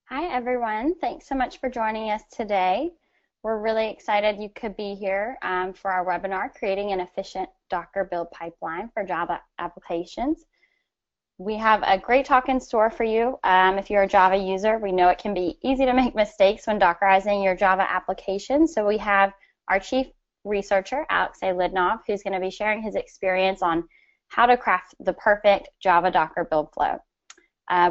Hi, everyone. Thanks so much for joining us today. We're really excited you could be here for our webinar, Creating an Efficient Docker Build Pipeline for Java Applications. We have a great talk in store for you. If you're a Java user, we know it can be easy to make mistakes when Dockerizing your Java application. So we have our chief researcher, Alexey Lidnov, who's going to be sharing his experience on how to craft the perfect Java Docker build flow.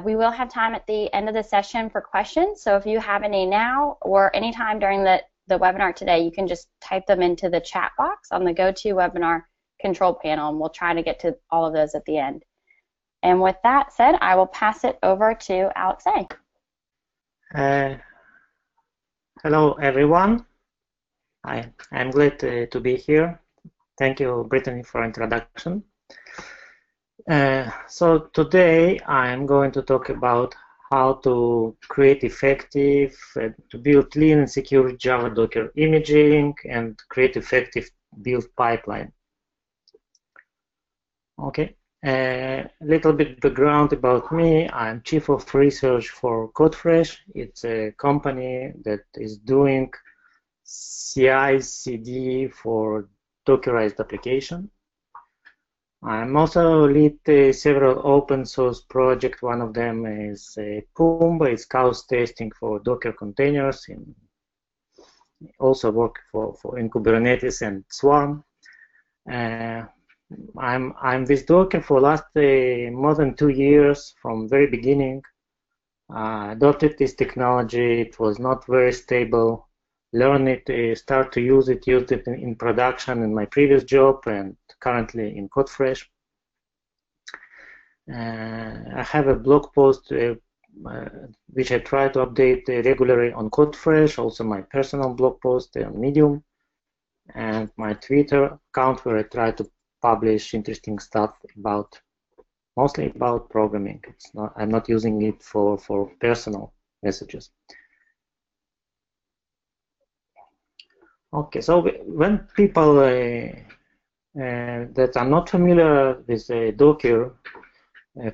We will have time at the end of the session for questions, so if you have any now or any time during the webinar today, you can just type them into the chat box on the GoToWebinar control panel, and we'll try to get to all of those at the end. And with that said, I will pass it over to Alexey. Hello, everyone. I'm glad to be here. Thank you, Brittany, for introduction. So today I'm going to talk about how to create effective, to build clean and secure Java Docker imaging and create effective build pipeline. Okay, a little bit background about me. I'm Chief of Research for CodeFresh. It's a company that is doing CI/CD for Dockerized application. I'm also lead several open source projects. One of them is Pumbaa. It's chaos testing for Docker containers. And also work in Kubernetes and Swarm. I'm with Docker for last more than 2 years from very beginning. Adopted this technology. It was not very stable. Learn it, start to use it, used it in production in my previous job and currently in CodeFresh. I have a blog post which I try to update regularly on CodeFresh, also my personal blog post on Medium, and my Twitter account where I try to publish interesting stuff about, mostly about programming. I'm not using it for personal messages. Okay, so when people that are not familiar with Docker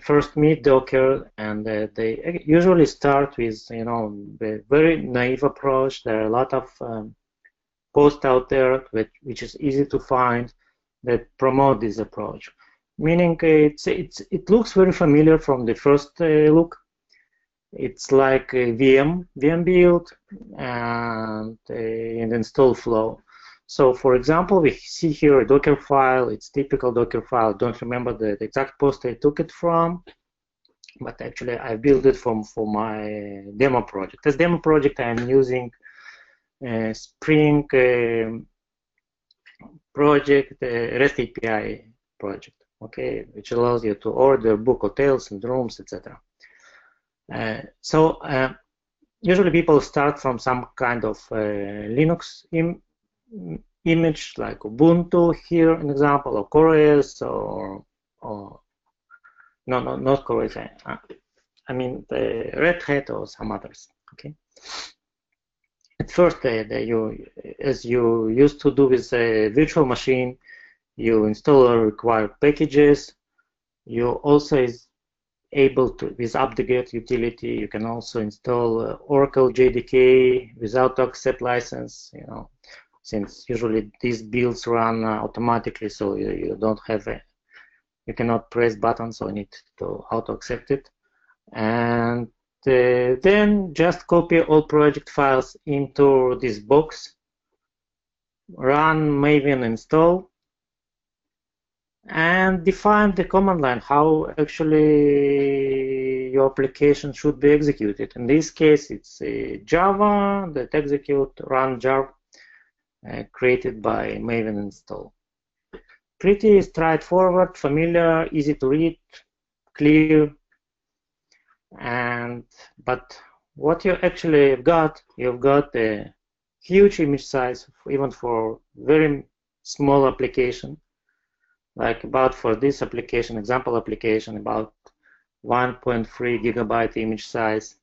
first meet Docker, and they usually start with, the very naive approach. There are a lot of posts out there which is easy to find that promote this approach. Meaning it looks very familiar from the first look. It's like a VM build and an install flow. So, for example, we see here a Docker file. It's typical Docker file. Don't remember the exact post I took it from, but actually I built it for my demo project. As demo project, I'm using Spring project, REST API project, okay, which allows you to order, book hotels and rooms, etc. Usually people start from some kind of Linux image like Ubuntu here, an example, or CoreOS, or no, not CoreOS. I mean the Red Hat or some others. Okay. At first, as you used to do with a virtual machine, you install required packages. You also is able to, with apt-get utility, you can also install Oracle JDK without accept license, since usually these builds run automatically, so you don't have you cannot press buttons, so you need to auto accept it. And then just copy all project files into this box, run Maven install, and define the command line, how actually your application should be executed. In this case, it's Java that execute run jar created by Maven install. Pretty straightforward, familiar, easy to read, clear. But what you actually got, you've got a huge image size, even for very small application. Like about for this application, example application, about 1.3 gigabyte image size.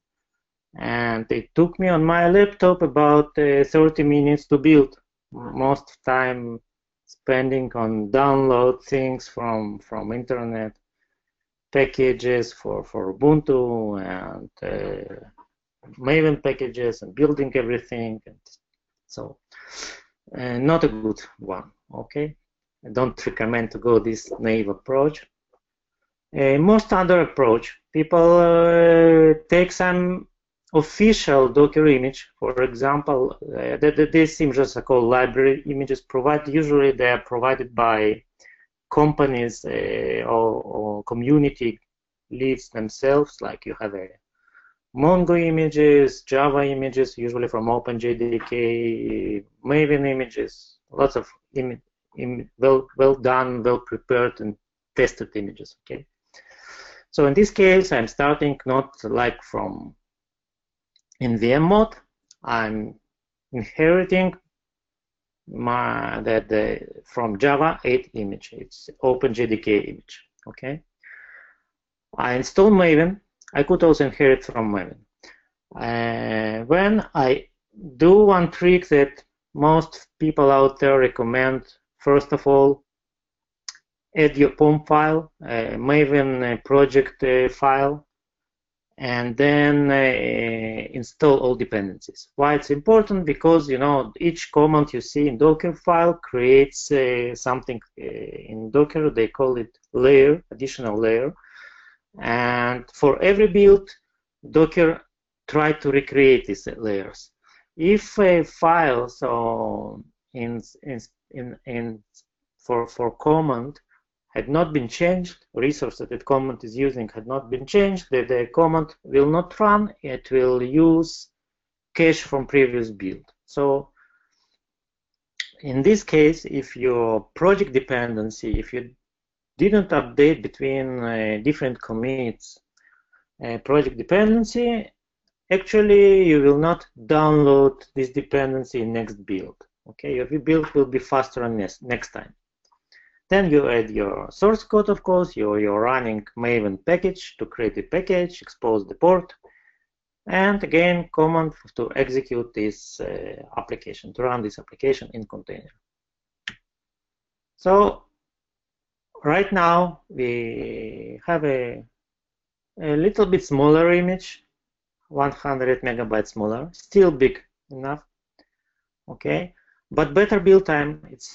And it took me on my laptop about 30 minutes to build. Most time spending on download things from internet, packages for Ubuntu, and Maven packages and building everything, and so not a good one. Okay, I don't recommend to go this naive approach. More standard approach, people take some official Docker image. For example, these images are called library images. Usually they are provided by companies or community leads themselves. Like you have a Mongo images, Java images, usually from OpenJDK, Maven images, lots of well done, well prepared, and tested images. Okay. So in this case, I'm starting not like from in VM mode. I'm inheriting from Java 8 image. It's OpenJDK image. Okay. I install Maven. I could also inherit from Maven. When I do one trick that most people out there recommend, first of all, add your POM file, Maven project file, and then install all dependencies. Why it's important? Because each command you see in Docker file creates something in Docker. They call it layer, additional layer. And for every build, Docker try to recreate these layers. If a file for command had not been changed, resource that command is using had not been changed, the command will not run. It will use cache from previous build. So in this case, if your project dependency, if you didn't update between different commits project dependency, actually you will not download this dependency in next build. Okay, your build will be faster on next time. Then you add your source code, of course, you're running Maven package to create a package, expose the port, and again command to execute this application, to run this application in container. So right now we have a little bit smaller image, 100 megabytes smaller, still big enough. Okay, but better build time. It's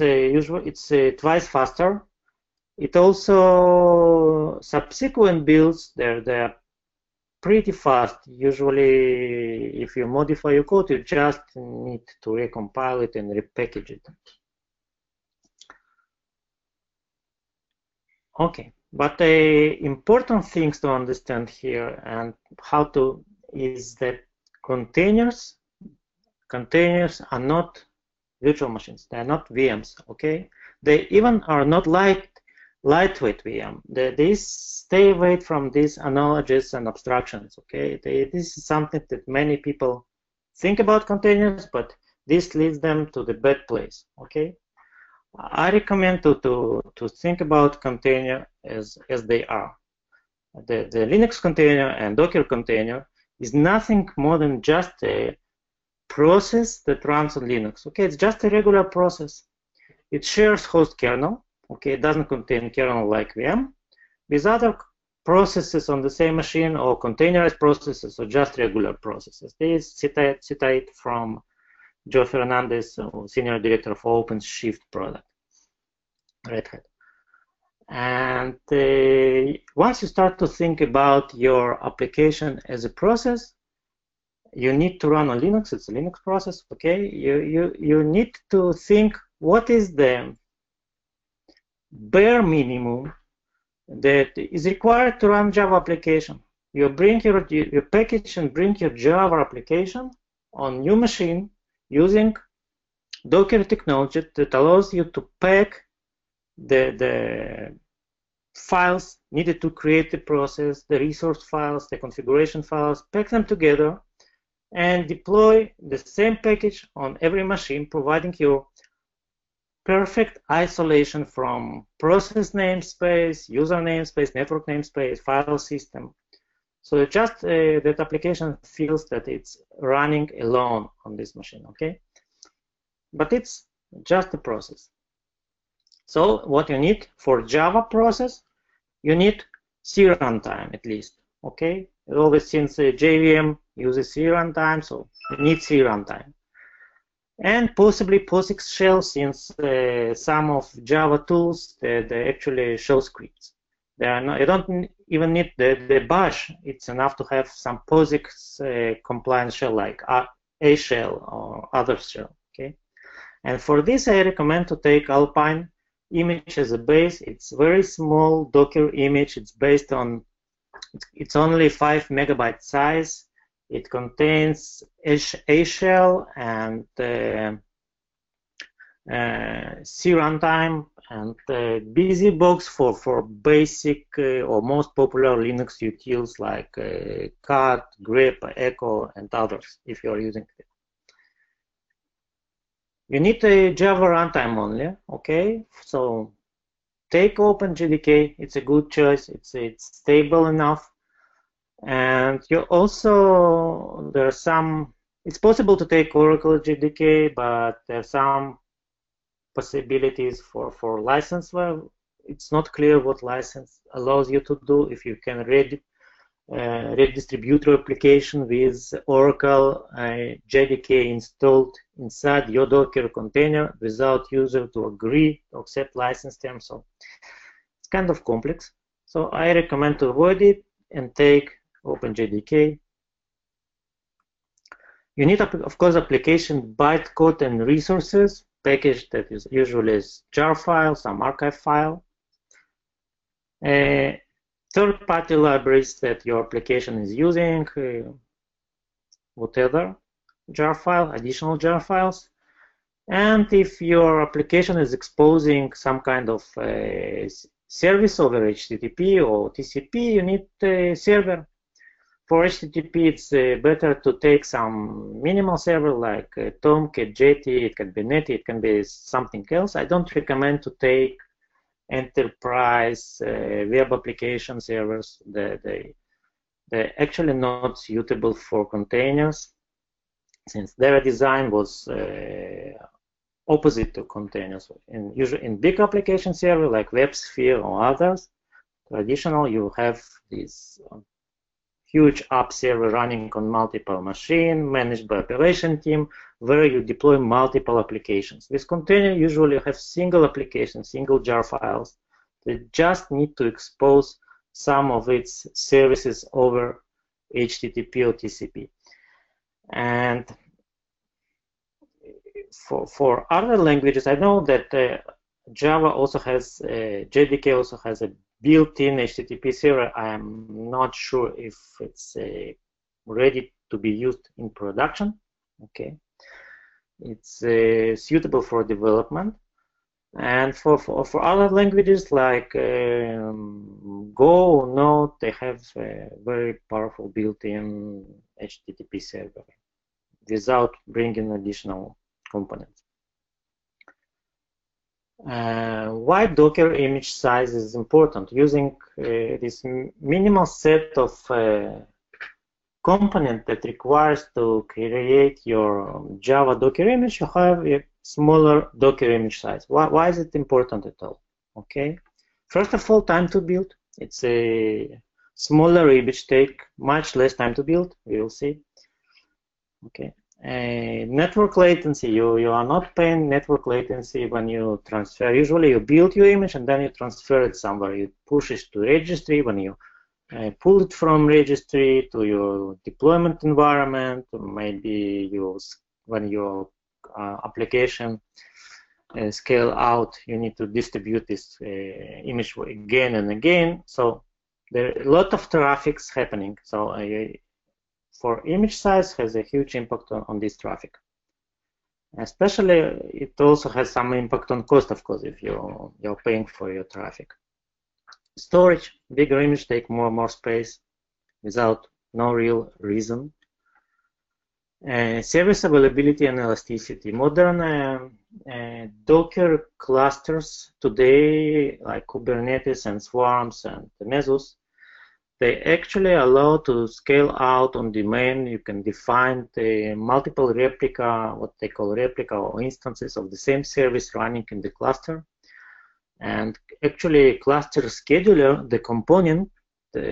twice faster. It also subsequent builds they're pretty fast. Usually, if you modify your code, you just need to recompile it and repackage it. Okay, but the important things to understand here and how to is that containers are not virtual machines. They are not VMs. Okay, they even are not lightweight VM. They stay away from these analogies and abstractions. Okay, this is something that many people think about containers, but this leads them to the bad place. Okay. I recommend to think about container as they are. The Linux container and Docker container is nothing more than just a process that runs on Linux. Okay, it's just a regular process. It shares host kernel. Okay, it doesn't contain kernel like VM. With other processes on the same machine or containerized processes or just regular processes. This is cited from Joe Fernandez, Senior Director of OpenShift product, Red Hat. And once you start to think about your application as a process, you need to run on Linux. It's a Linux process, okay? You need to think what is the bare minimum that is required to run Java application. You bring your package and bring your Java application on new machine using Docker technology that allows you to pack the files needed to create the process, the resource files, the configuration files, pack them together and deploy the same package on every machine, providing you perfect isolation from process namespace, user namespace, network namespace, file system. So just that application feels that it's running alone on this machine, okay? But it's just a process. So what you need for Java process, you need C runtime at least, okay? always since JVM uses C runtime, so you need C runtime. And possibly POSIX shell, since some of Java tools they actually show scripts. They are not, you don't even need the bash. It's enough to have some POSIX compliant shell like A shell or other shell. Okay, and for this I recommend to take Alpine image as a base. It's very small Docker image. It's based on, it's only 5 megabyte size. It contains A shell and C runtime and BusyBox for basic or most popular Linux utils like cat, grep, echo, and others if you are using it. You need a Java runtime only, okay? So take OpenJDK. It's a good choice. It's stable enough. And you also, there are some, it's possible to take Oracle JDK, but there are some possibilities for license where it's not clear what license allows you to do. If you can read distribute your application with Oracle JDK installed inside your Docker container without user to agree to accept license terms. So it's kind of complex. So I recommend to avoid it and take OpenJDK. You need, of course, application bytecode and resources package that is usually a jar file, some archive file. Third-party libraries that your application is using, whatever jar file, additional jar files. And if your application is exposing some kind of service over HTTP or TCP, you need a server. For HTTP, it's better to take some minimal server like Tomcat, Jetty, it can be Netty, it can be something else. I don't recommend to take enterprise web application servers. They're actually not suitable for containers, since their design was opposite to containers. Usually in big application server like WebSphere or others, traditional, you have this huge app server running on multiple machines, managed by operation team, where you deploy multiple applications. With container, usually you have single application, single jar files that just need to expose some of its services over HTTP or TCP. And for other languages, I know that Java also has, JDK also has a built-in HTTP server. I am not sure if it's ready to be used in production. Okay, it's suitable for development. And for other languages like Go or Node, they have a very powerful built-in HTTP server without bringing additional components. Why Docker image size is important? Using this minimal set of components that requires to create your Java Docker image, you have a smaller Docker image size. Why is it important at all? Okay, first of all, time to build. It's a smaller image take much less time to build. We will see. Okay. Network latency, you are not paying network latency when you transfer. Usually you build your image and then you transfer it somewhere. You push it to registry. When you pull it from registry to your deployment environment, maybe when your application scale out, you need to distribute this image again and again. So there are a lot of traffic happening. So for image size has a huge impact on this traffic. Especially, it also has some impact on cost, of course, if you're paying for your traffic. Storage, bigger image take more space without no real reason. Service availability and elasticity. Modern Docker clusters today, like Kubernetes and Swarms and Mesos, they actually allow to scale out on demand. You can define the multiple replica, what they call replica or instances of the same service running in the cluster. And actually, cluster scheduler, the component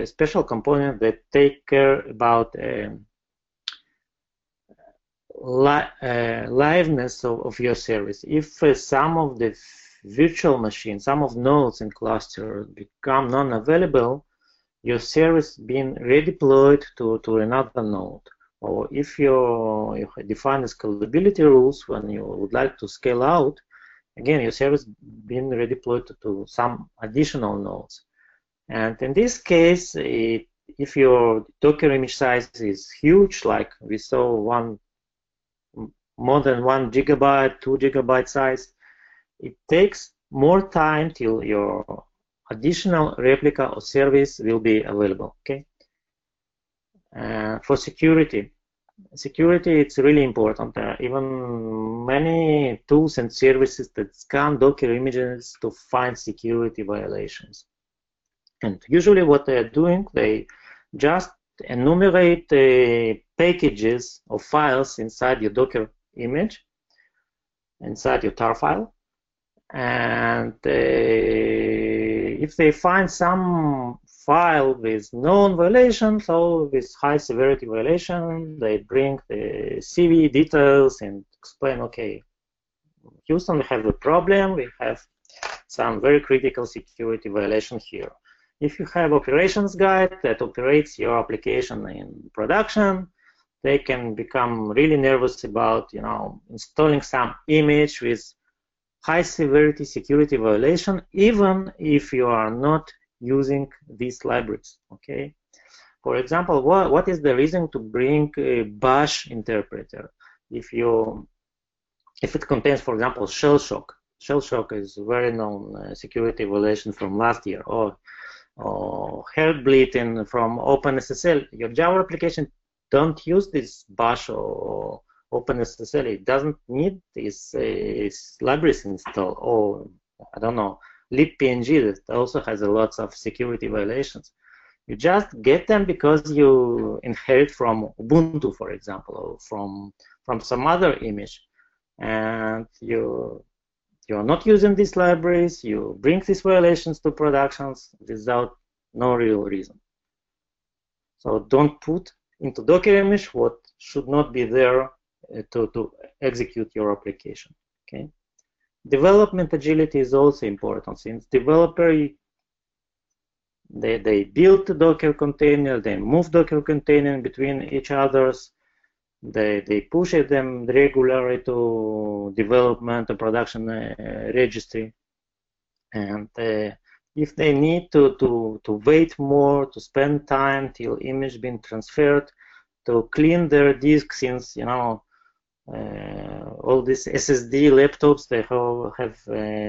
special components that take care about liveness of your service. If some of the virtual machines, some of nodes in cluster become non-available, your service being redeployed to another node. Or if you define the scalability rules when you would like to scale out, again, your service being redeployed to some additional nodes. And in this case, if your Docker image size is huge, like we saw more than 1 gigabyte, 2 gigabyte size, it takes more time till your additional replica or service will be available. Okay. For security, it's really important. Even many tools and services that scan Docker images to find security violations. And usually what they're doing, they just enumerate packages or files inside your Docker image, inside your tar file. And if they find some file with known violations or with high severity violation, they bring the CV details and explain, okay, Houston, we have a problem, we have some very critical security violation here. If you have operations guide that operates your application in production, they can become really nervous about, installing some image with high severity security violation, even if you are not using these libraries. Okay. For example, what is the reason to bring a bash interpreter? If it contains, for example, shell shock. Shell shock is a very known security violation from last year, or heartbleeding from OpenSSL. Your Java application don't use this bash or OpenSSL. It doesn't need these libraries installed, or I don't know, libpng that also has a lot of security violations. You just get them because you inherit from Ubuntu, for example, or from some other image, and you're not using these libraries. You bring these violations to productions without no real reason. So don't put into Docker image what should not be there to execute your application. Okay. Development agility is also important, since developer they build the Docker container, they move Docker container between each others, they push them regularly to development and production registry, and if they need to wait more, to spend time till image being transferred, to clean their disk, since all these SSD laptops, they have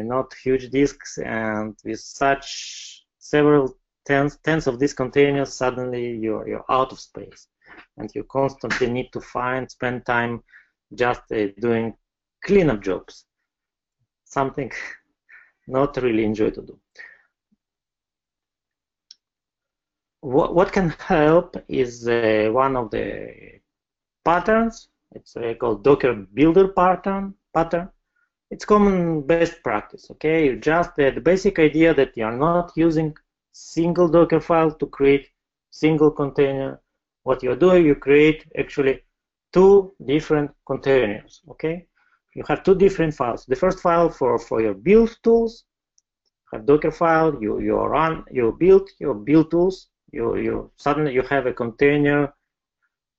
not huge disks, and with such several tens of these containers, suddenly you're out of space, and you constantly need to spend time just doing cleanup jobs, something not really enjoy to do. What can help is one of the patterns. It's called Docker Builder pattern. It's common best practice. Okay, you just the basic idea that you are not using single Docker file to create single container. What you're doing, you create actually two different containers. Okay, you have two different files. The first file for your build tools, have Docker file. You build your build tools. Suddenly you have a container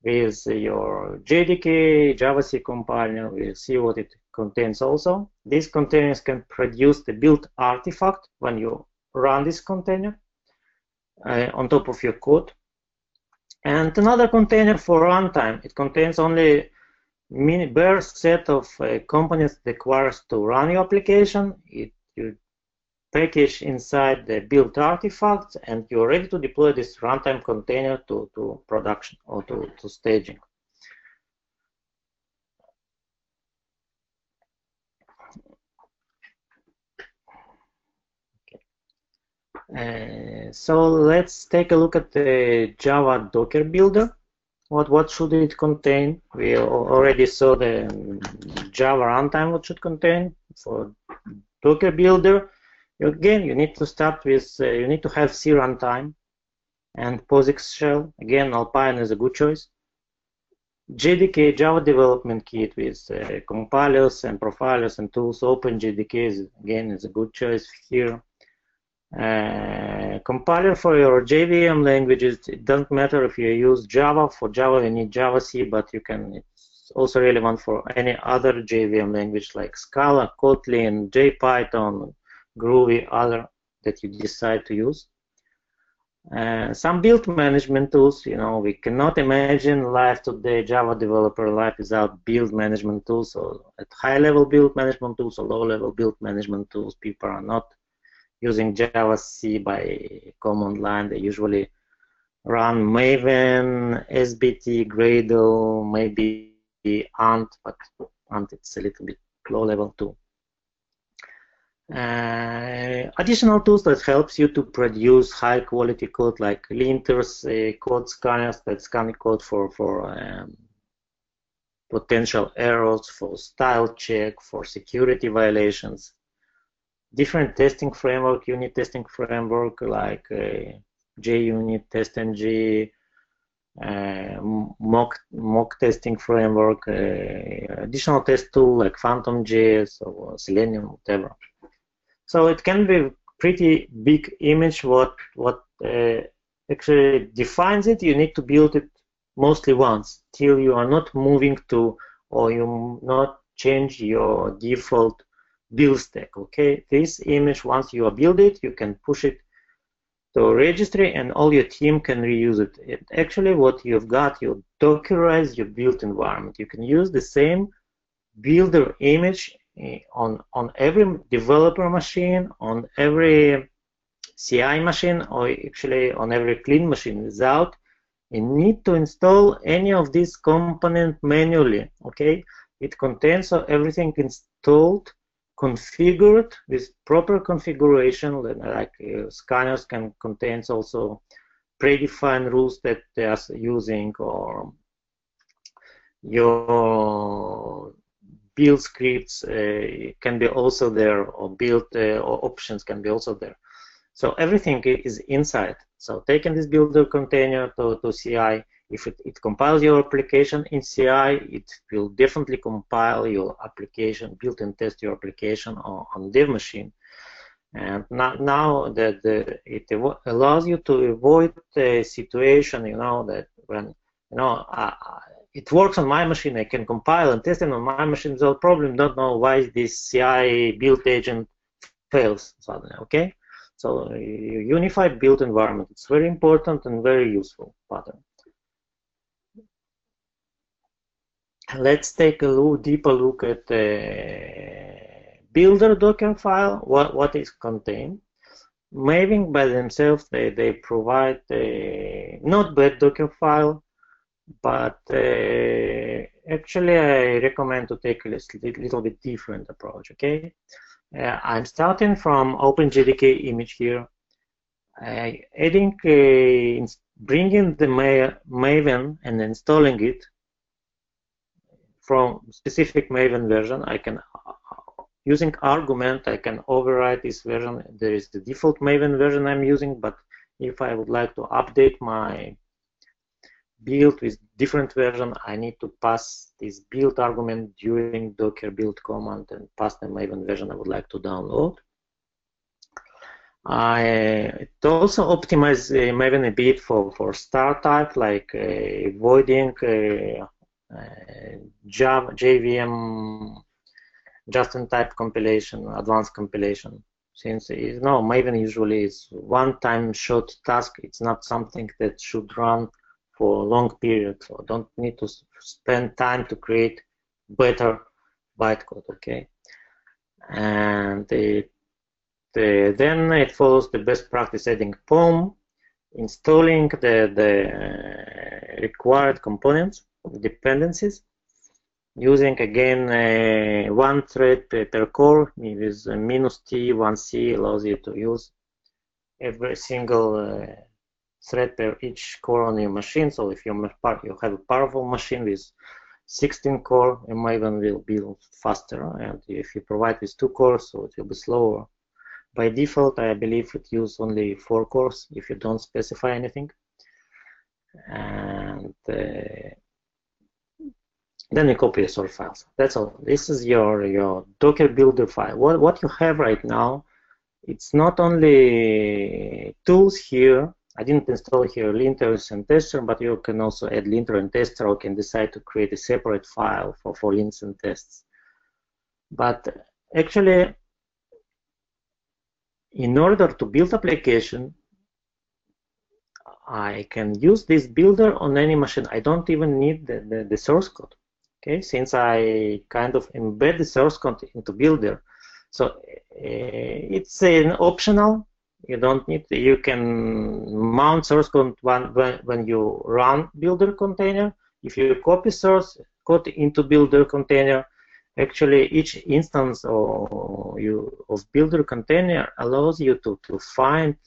with your JDK, JavaScript compiler. We'll see what it contains also. These containers can produce the build artifact when you run this container on top of your code. And another container for runtime. It contains only bare set of components required to run your application. You package inside the build artifacts, and you're ready to deploy this runtime container to production or to staging. Okay. So let's take a look at the Java Docker Builder. What should it contain? We already saw the Java runtime, what should contain. For Docker Builder, again, you need to start with, you need to have C runtime. and POSIX shell. Again, Alpine is a good choice. JDK Java Development Kit with compilers and profilers and tools. OpenJDK is, again, is a good choice here. Compiler for your JVM languages. It doesn't matter if you use Java. For Java, you need JavaC, but you can. It's also relevant for any other JVM language like Scala, Kotlin, JPython, Groovy, other that you decide to use. Some build management tools. We cannot imagine life today, Java developer life, without build management tools. So at high-level build management tools or low-level build management tools, people are not using JavaC by command line. They usually run Maven, SBT, Gradle, maybe Ant, but Ant it's a little bit low-level too. Additional tools that helps you to produce high-quality code like linters, code scanners that scan code for potential errors, for style check, for security violations. Different testing framework, unit testing framework like JUnit, TestNG, mock testing framework, additional test tool like PhantomJS or Selenium, whatever. So it can be pretty big image. What actually defines it, you need to build it mostly once till you are not moving to, or you not change your default build stack. Okay, this image, once you build it, you can push it to registry and all your team can reuse it. Actually, what you've got, you Dockerize your build environment. You can use the same builder image on every developer machine, on every CI machine, or actually on every clean machine without you need to install any of these components manually. Okay, it contains everything installed, configured with proper configuration, like scanners can contains also predefined rules that they are using, or your build scripts can be also there, or build or options can be also there. So everything is inside. So taking this builder container to CI, if it compiles your application in CI, it will definitely compile your application, build and test your application on dev machine. And now that it allows you to avoid the situation, that when it works on my machine, I can compile and test it on my machine without problem. Don't know why this CI build agent fails suddenly. Okay, so unified build environment. It's very important and very useful pattern. Let's take a deeper look at the builder Docker file. What is contained? Maven by themselves, they provide a not bad Docker file, but actually I recommend to take a little bit different approach. Okay, I'm starting from OpenJDK image here, adding bringing the Maven and installing it from specific Maven version. I can using argument, I can override this version. There is the default Maven version I'm using, but if I would like to update my build with different version, I need to pass this build argument during Docker build command and pass the Maven version I would like to download. It also optimizes Maven a bit for star type, like avoiding Java, JVM, just-in-type compilation, advanced compilation. Since Maven usually is one-time short task, it's not something that should run for a long period. So don't need to spend time to create better bytecode. Okay, and then it follows the best practice adding POM, installing the required components, dependencies, using again one thread per core with -T, 1C allows you to use every single thread per each core on your machine. So if you have a powerful machine with 16 core, Maven will build faster, and if you provide with 2 cores, so it will be slower. By default, I believe it uses only 4 cores if you don't specify anything. and then you copy the source files. That's all. This is your Docker Builder file. What you have right now, it's not only tools here. I didn't install here linters and tester, but you can also add linter and tester, or can decide to create a separate file for lints and tests. But actually, in order to build application, I can use this builder on any machine. I don't even need the source code. Okay, since I kind of embed the source code into builder, so it's an optional. You don't need. You can mount source code when you run builder container. If you copy source code into builder container, actually each instance of builder container allows you to find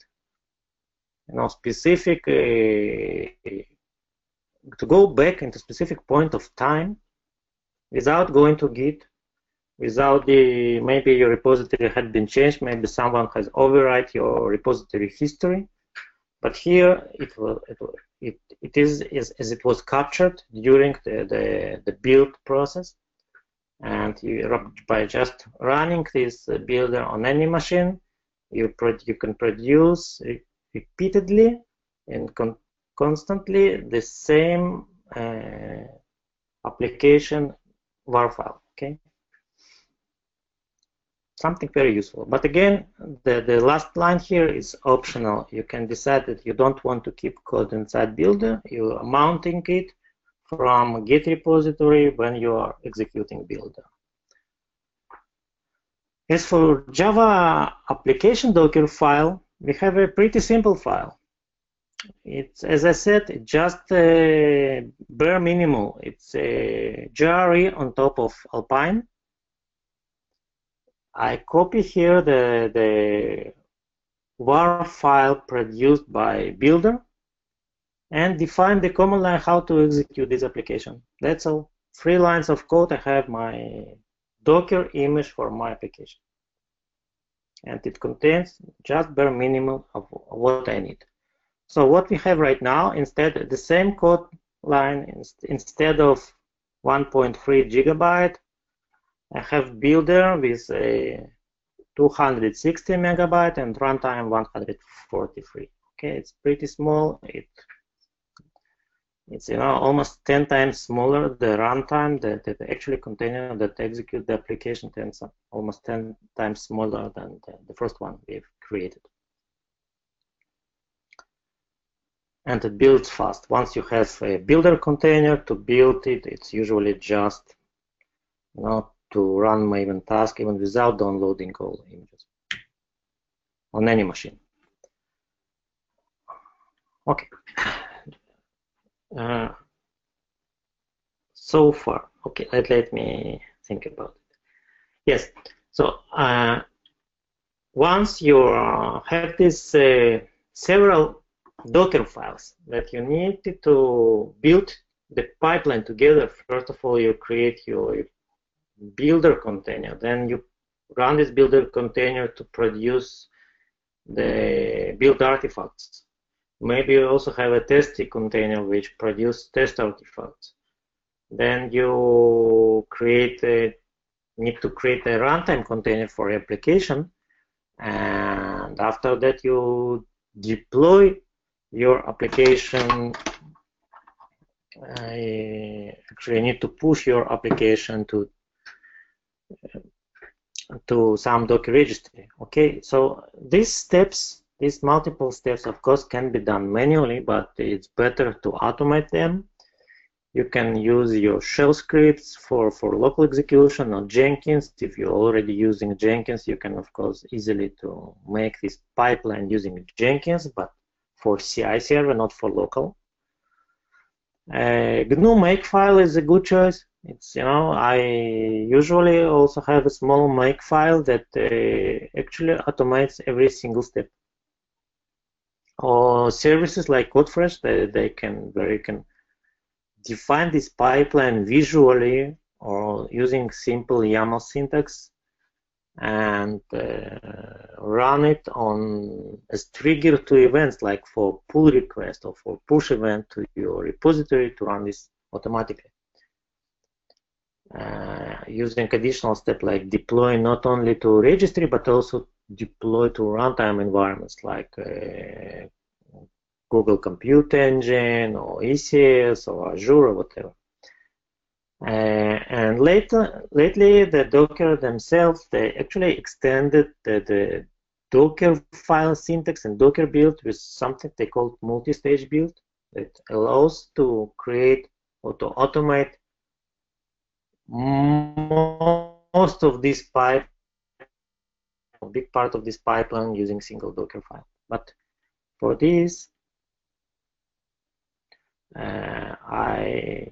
specific to go back into specific point of time without going to Git, without maybe your repository had been changed, maybe someone has overwrite your repository history, but here it is as it was captured during the build process, and by just running this builder on any machine, you can produce repeatedly and constantly the same application WAR file. Okay, something very useful. But again, the last line here is optional. You can decide that you don't want to keep code inside builder. You are mounting it from Git repository when you are executing builder. As for Java application Docker file, we have a pretty simple file. It's, as I said, just bare minimal. It's a JRE on top of Alpine. I copy here the WAR file produced by builder and define the command line how to execute this application. That's all. 3 lines of code. I have my Docker image for my application. And it contains just bare minimum of what I need. So what we have right now, instead, the same code line, instead of 1.3 gigabyte, I have builder with a 260 megabyte and runtime 143. Okay, it's pretty small. It's almost 10 times smaller. The runtime, the actual container that executes the application, almost 10 times smaller than the first one we've created. And it builds fast. Once you have a builder container to build it, it's usually just to run Maven task even without downloading all images on any machine. Okay. So far, okay, let me think about it. Yes, so once you have this several Docker files that you need to build the pipeline together, first of all, you create your builder container, then you run this builder container to produce the build artifacts. Maybe you also have a testing container which produces test artifacts. Then you need to create a runtime container for application, and after that you deploy your application. Actually, you need to push your application to some Docker registry. Okay, so these multiple steps, of course, can be done manually, but it's better to automate them. You can use your shell scripts for local execution or Jenkins. If you're already using Jenkins, you can, of course, easily to make this pipeline using Jenkins, but for CI server, not for local. GNU Makefile is a good choice. It's, I usually also have a small Makefile that actually automates every single step. Or services like CodeFresh, they can define this pipeline visually or using simple YAML syntax and run it on as trigger to events, like for pull request or for push event to your repository to run this automatically. Using additional step like deploy not only to registry but also deploy to runtime environments like Google Compute Engine or ECS or Azure or whatever. And lately, the Docker themselves, they actually extended the Docker file syntax and Docker build with something they call multi-stage build that allows to create or to automate most of this pipe, a big part of this pipeline using single Docker file. But for this, I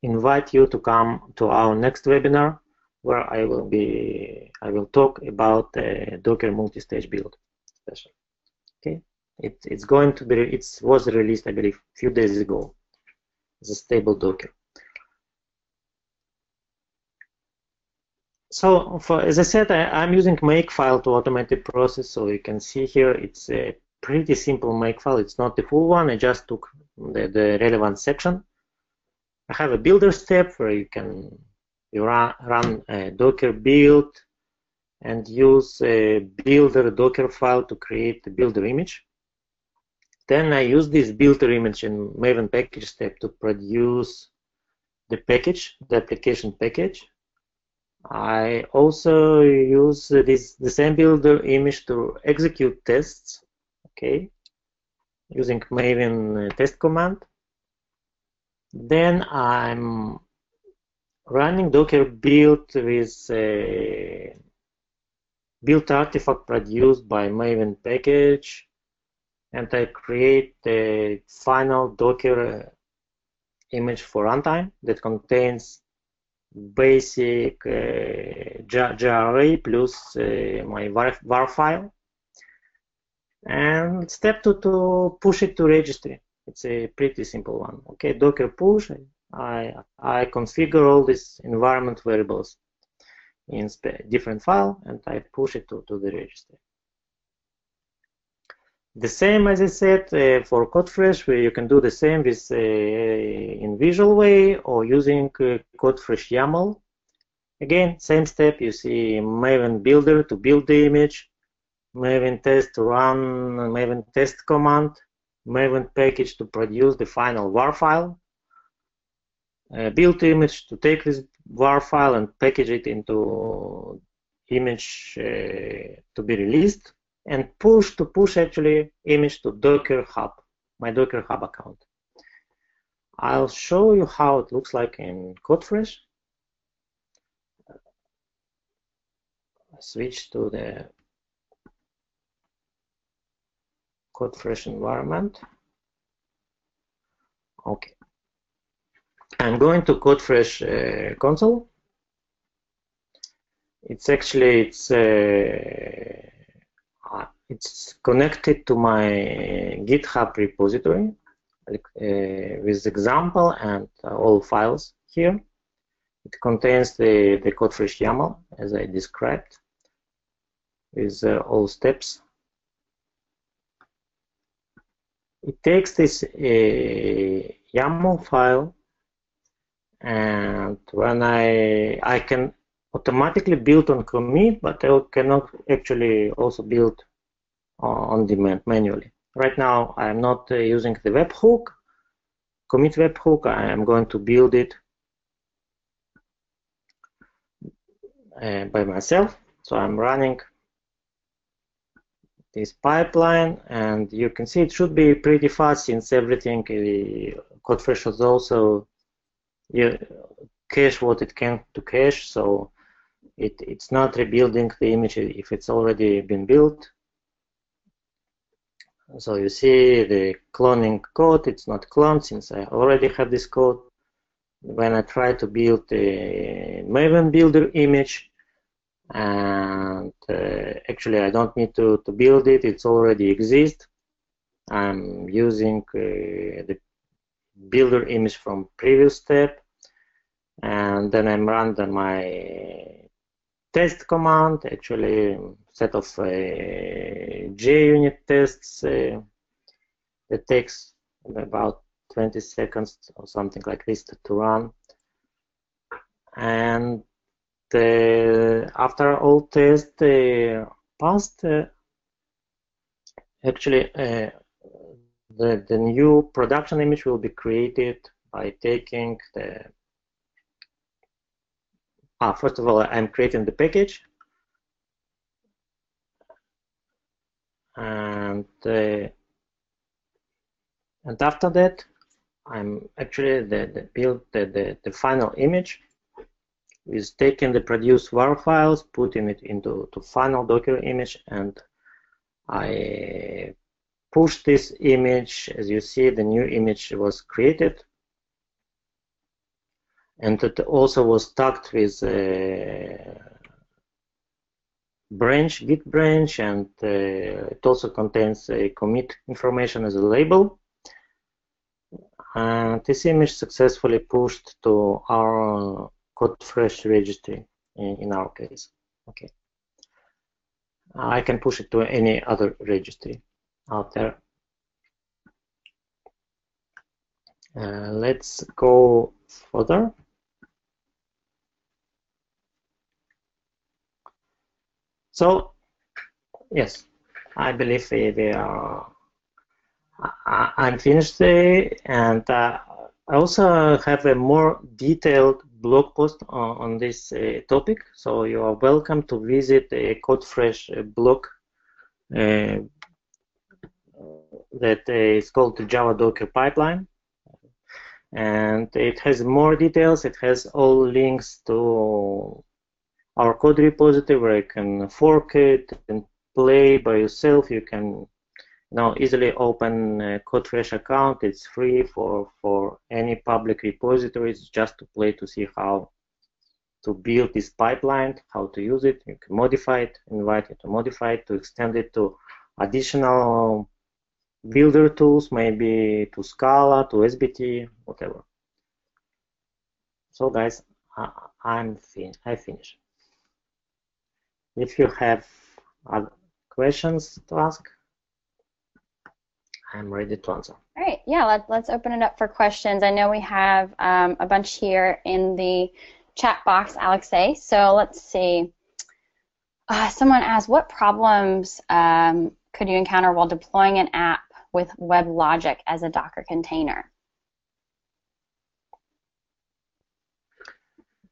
invite you to come to our next webinar where I will talk about the Docker multi-stage build especially. Okay, it's going to be, it was released I believe a few days ago as a stable Docker. So as I said, I'm using makefile to automate the process. So you can see here it's a pretty simple makefile. It's not the full one. I just took the relevant section. I have a builder step where you run a Docker build and use a builder Docker file to create the builder image. Then I use this builder image in Maven package step to produce the package, the application package. I also use the same builder image to execute tests, okay, using Maven test command. Then I'm running Docker build with a build artifact produced by Maven package, and I create the final Docker image for runtime that contains basic jar array plus my var file. And step 2 to push it to registry. It's a pretty simple one. Okay, Docker push. I configure all these environment variables in different file, and I push it to the registry. The same as I said for CodeFresh, where you can do the same with in visual way or using CodeFresh YAML. Again, same step. You see Maven builder to build the image, Maven test to run Maven test command, Maven package to produce the final var file, build image to take this var file and package it into image to be released, and push actually image to Docker Hub, my Docker Hub account. I'll show you how it looks like in CodeFresh. Switch to the CodeFresh environment. Okay. I'm going to CodeFresh console. It's actually it's connected to my GitHub repository with example and all files here. It contains the CodeFresh YAML as I described with all steps. It takes this YAML file, and when I can automatically build on commit, but I cannot actually also build on demand manually. Right now, I'm not using the webhook, commit webhook. I am going to build it by myself. So I'm running this pipeline, and you can see it should be pretty fast since everything CodeFresh has also cache what it can to cache, so it's not rebuilding the image if it's already been built. So you see the cloning code, it's not cloned since I already have this code. When I try to build the Maven builder image, and actually I don't need to build it, it's already exists. I'm using the builder image from previous step, and then I'm running my test command, actually set of JUnit tests that takes about 20 seconds or something like this to run. And after all tests passed, actually the new production image will be created by taking the first of all, I'm creating the package, and after that, I'm actually build the final image is taking the produced WAR files, putting it into final Docker image, and I push this image. As you see, the new image was created. And it also was tagged with branch, Git branch, and it also contains a commit information as a label. And this image successfully pushed to our CodeFresh registry in our case. Okay, I can push it to any other registry out there. Let's go further. So, yes, I believe we are. I'm finished, and I also have a more detailed blog post on this topic. So you are welcome to visit a CodeFresh blog that is called the Java Docker Pipeline, and it has more details. It has all links to our code repository where you can fork it and play by yourself. You can now easily open a CodeFresh account. It's free for any public repositories, just to play, to see how to build this pipeline, how to use it. You can modify it, invite it to modify it, to extend it to additional builder tools, maybe to Scala, to SBT, whatever. So guys, I finished. If you have other questions to ask, I'm ready to answer. All right, yeah, let's open it up for questions. I know we have a bunch here in the chat box, Alexei. So let's see. Someone asked, what problems could you encounter while deploying an app with WebLogic as a Docker container?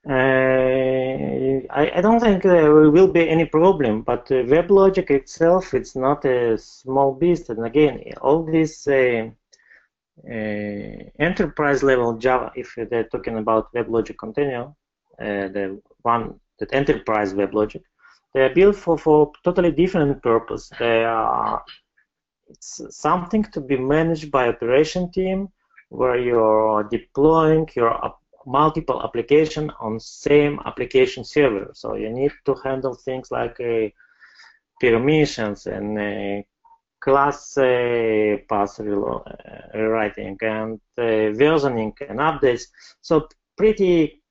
I don't think there will be any problem, but WebLogic itself, it's not a small beast. And again, all this enterprise level Java, if they're talking about WebLogic container, the one that enterprise WebLogic, they are built for totally different purpose. It's something to be managed by operation team, where you're deploying your multiple application on same application server. So you need to handle things like permissions and class path rewriting and versioning and updates. So pretty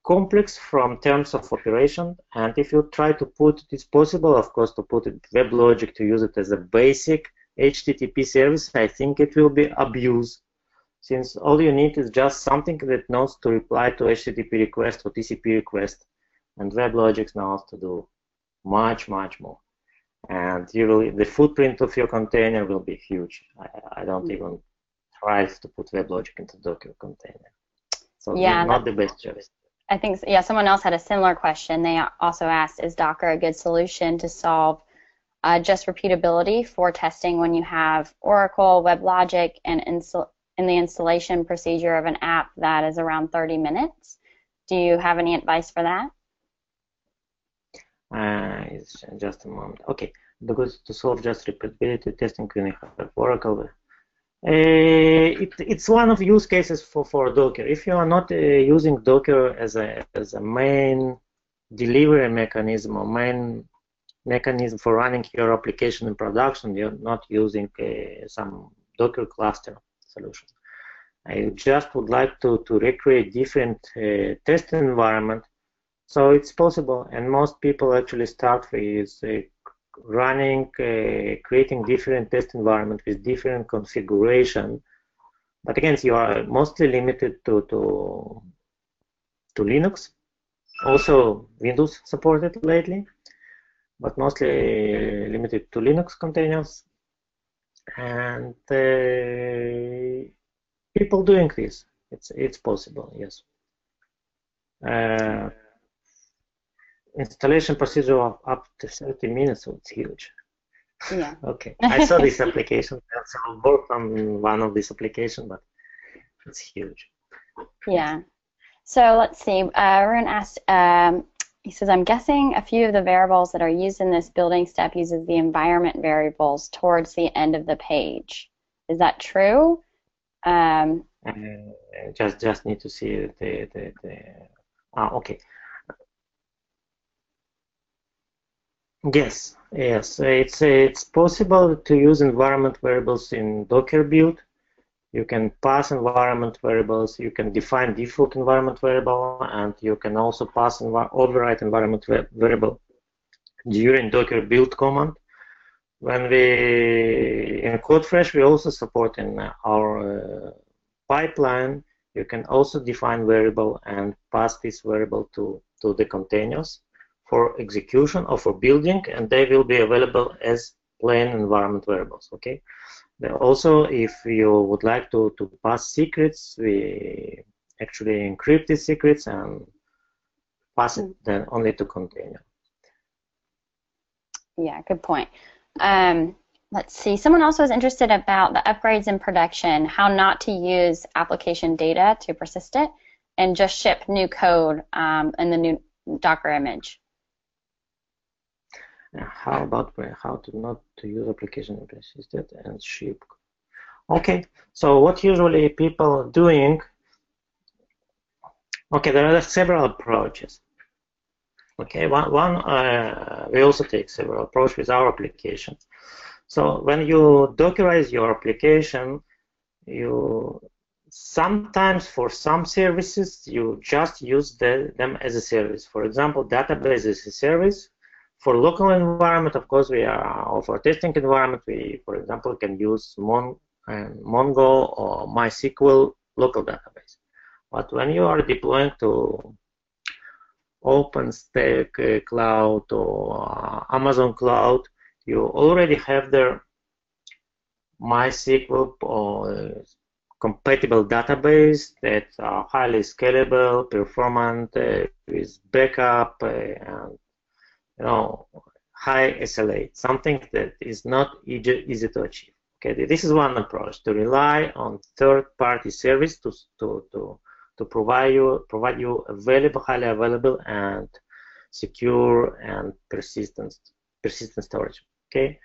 complex from terms of operation. And if you try to put it's possible, of course, to put it WebLogic, to use it as a basic HTTP service, I think it will be abused, since all you need is just something that knows to reply to HTTP request or TCP request, and WebLogic knows to do much, much more. And the footprint of your container will be huge. I don't even try to put WebLogic into Docker container. So yeah, not the best choice. I think, yeah, someone else had a similar question. They also asked, is Docker a good solution to solve just repeatability for testing when you have Oracle, WebLogic, and in the installation procedure of an app that is around 30 minutes? Do you have any advice for that? It's just a moment. Okay, because to solve just repeatability testing when you have Oracle, it's one of the use cases for Docker. If you are not using Docker as a main delivery mechanism or main mechanism for running your application in production, you're not using some Docker cluster solution. I just would like to recreate different test environment. So it's possible, and most people actually start with creating different test environment with different configuration. But again, you are mostly limited to Linux. Also, Windows supported lately, but mostly limited to Linux containers. And people doing this, it's possible, yes. Installation procedure of up to 30 minutes, so it's huge. Yeah. Okay, I saw this application. I also worked on one of these applications, but it's huge. Yeah. So let's see. Arun asked, he says, I'm guessing a few of the variables that are used in this building step uses the environment variables towards the end of the page. Is that true? Just need to see okay. Yes, it's possible to use environment variables in Docker build. You can pass environment variables, you can define default environment variable, and you can also pass override environment variable during Docker build command. When we in CodeFresh, we also support in our pipeline, you can also define variable and pass this variable to the containers for execution or for building, and they will be available as plain environment variables, okay? Also, if you would like to pass secrets, we actually encrypt these secrets and pass it then only to container. Yeah, good point. Let's see. Someone else was interested about the upgrades in production, how not to use application data to persist it, and just ship new code in the new Docker image. How about how to not to use application and persist it and ship? Okay, so what usually people are doing? Okay, there are several approaches. Okay, we also take several approaches with our application. So when you Dockerize your application, you sometimes for some services you just use them as a service. For example, database is a service. For local environment, of course, or for testing environment, we, for example, can use Mongo or MySQL local database. But when you are deploying to OpenStack cloud or Amazon cloud, you already have their MySQL or compatible database that are highly scalable, performant, with backup, and high SLA, something that is not easy to achieve. Okay, this is one approach, to rely on third-party service to provide you highly available and secure and persistent storage. Okay.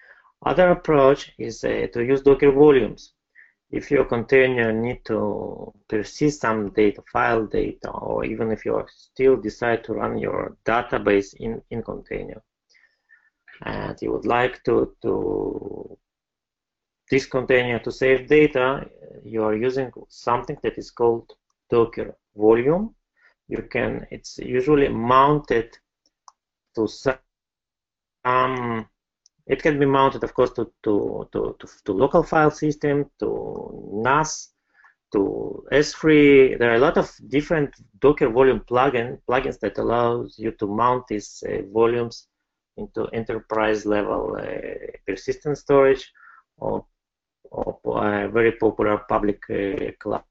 Other approach is to use Docker volumes. If your container need to persist some data, file data, or even if you still decide to run your database in container, and you would like to this container to save data, you are using something that is called Docker volume. It's usually mounted to some. It can be mounted, of course, to local file system, to NAS, to S3. There are a lot of different Docker volume plugins that allows you to mount these volumes into enterprise level persistent storage or very popular public cloud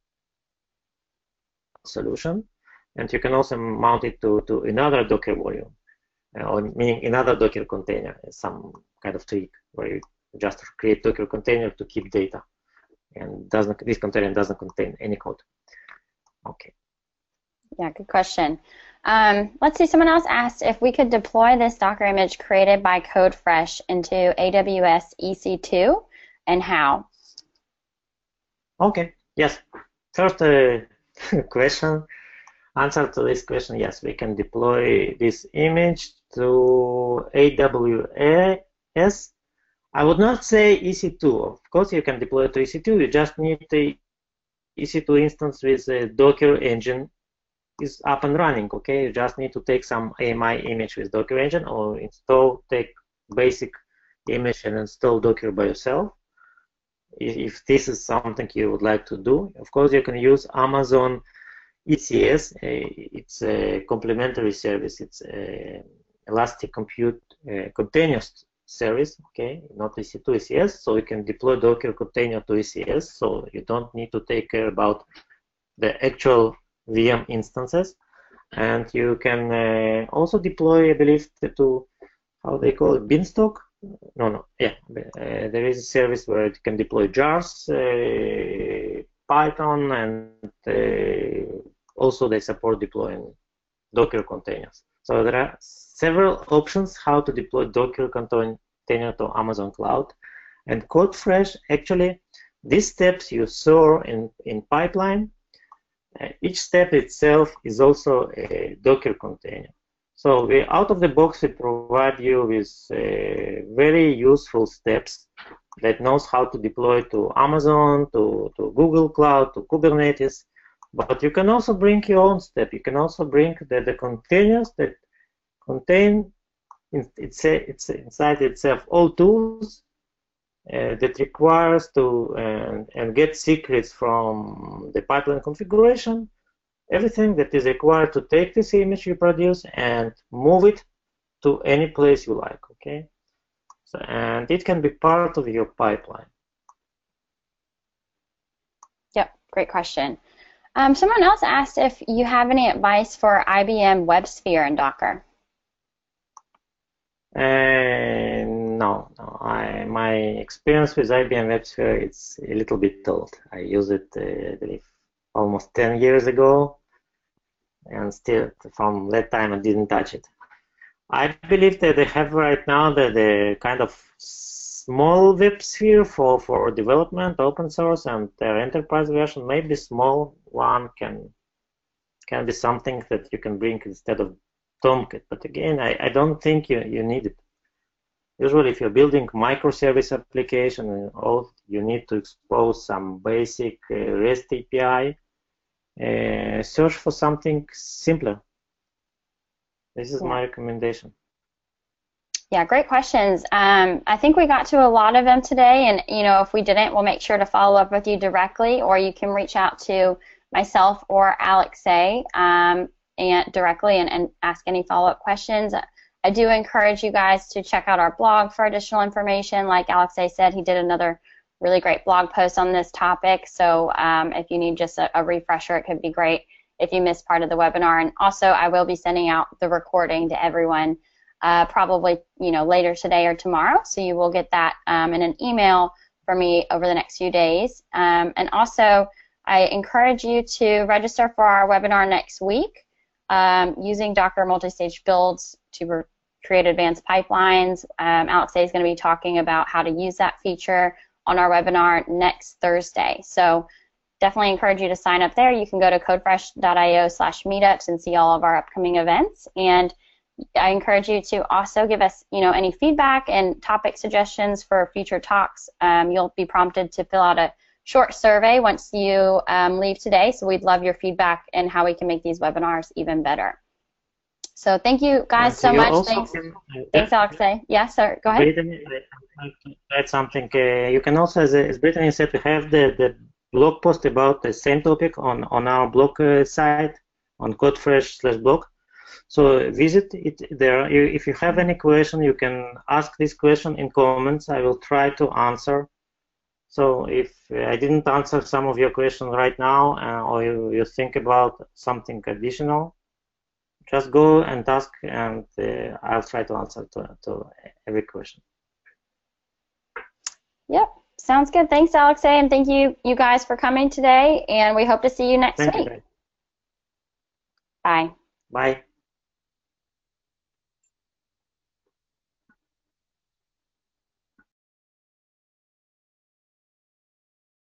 solution. And you can also mount it to another Docker volume, or meaning another Docker container, some kind of trick where you just create Docker container to keep data, and this container doesn't contain any code. Okay. Yeah, good question. Let's see, someone else asked if we could deploy this Docker image created by CodeFresh into AWS EC2, and how? Okay, yes. First answer to this question, yes, we can deploy this image to AWS. I would not say EC2. Of course, you can deploy it to EC2. You just need the EC2 instance with a Docker engine is up and running. Okay, you just need to take some AMI image with Docker Engine, or take basic image and install Docker by yourself. If this is something you would like to do, of course you can use Amazon ECS. It's a complementary service. It's Elastic Compute continuous service, okay, not EC2, ECS. So you can deploy Docker container to ECS, so you don't need to take care about the actual VM instances. And you can also deploy, I believe, to how they call it, Beanstalk. There is a service where it can deploy jars, Python, and also they support deploying Docker containers. So there are several options how to deploy Docker container to Amazon Cloud. And CodeFresh, actually, these steps you saw in pipeline, each step itself is also a Docker container. So out of the box, we provide you with very useful steps that knows how to deploy to Amazon, to Google Cloud, to Kubernetes. But you can also bring your own step. You can also bring the containers that contain inside itself all tools that requires to and get secrets from the pipeline configuration, everything that is required to take this image you produce and move it to any place you like, okay? So, and it can be part of your pipeline. Yep, great question. Someone else asked if you have any advice for IBM WebSphere and Docker. No. My experience with IBM WebSphere, it's a little bit old. I used it, I believe, almost 10 years ago, and still from that time I didn't touch it. I believe that they have right now the kind of small WebSphere for development, open source, and their enterprise version. Maybe small one can be something that you can bring instead of Tomcat. But again, I don't think you need it. Usually, if you're building microservice application, you need to expose some basic REST API. Search for something simpler. This is my recommendation. Yeah, great questions. I think we got to a lot of them today, and if we didn't, we'll make sure to follow up with you directly, or you can reach out to myself or Alexei and directly and ask any follow-up questions. I do encourage you guys to check out our blog for additional information. Like Alexei said, he did another really great blog post on this topic. So if you need just a refresher, it could be great if you missed part of the webinar. And also, I will be sending out the recording to everyone probably later today or tomorrow. So you will get that in an email from me over the next few days. And also, I encourage you to register for our webinar next week using Docker multi-stage builds to create advanced pipelines. Alexei is going to be talking about how to use that feature on our webinar next Thursday. So definitely encourage you to sign up there. You can go to codefresh.io/meetups and see all of our upcoming events. And I encourage you to also give us, any feedback and topic suggestions for future talks. You'll be prompted to fill out a short survey once you leave today. So we'd love your feedback and how we can make these webinars even better. So thank you guys so much. Thanks, Alexei. Yeah, sir. Go ahead. Add something. You can also, as Brittany said, we have the blog post about the same topic on our blog site on codefresh/blog. So visit it there. If you have any question, you can ask this question in comments. I will try to answer. So if I didn't answer some of your questions right now, or you think about something additional, just go and ask, and I'll try to answer to every question. Yep, sounds good. Thanks, Alexei, and thank you guys for coming today, and we hope to see you next week. You. Bye. Bye.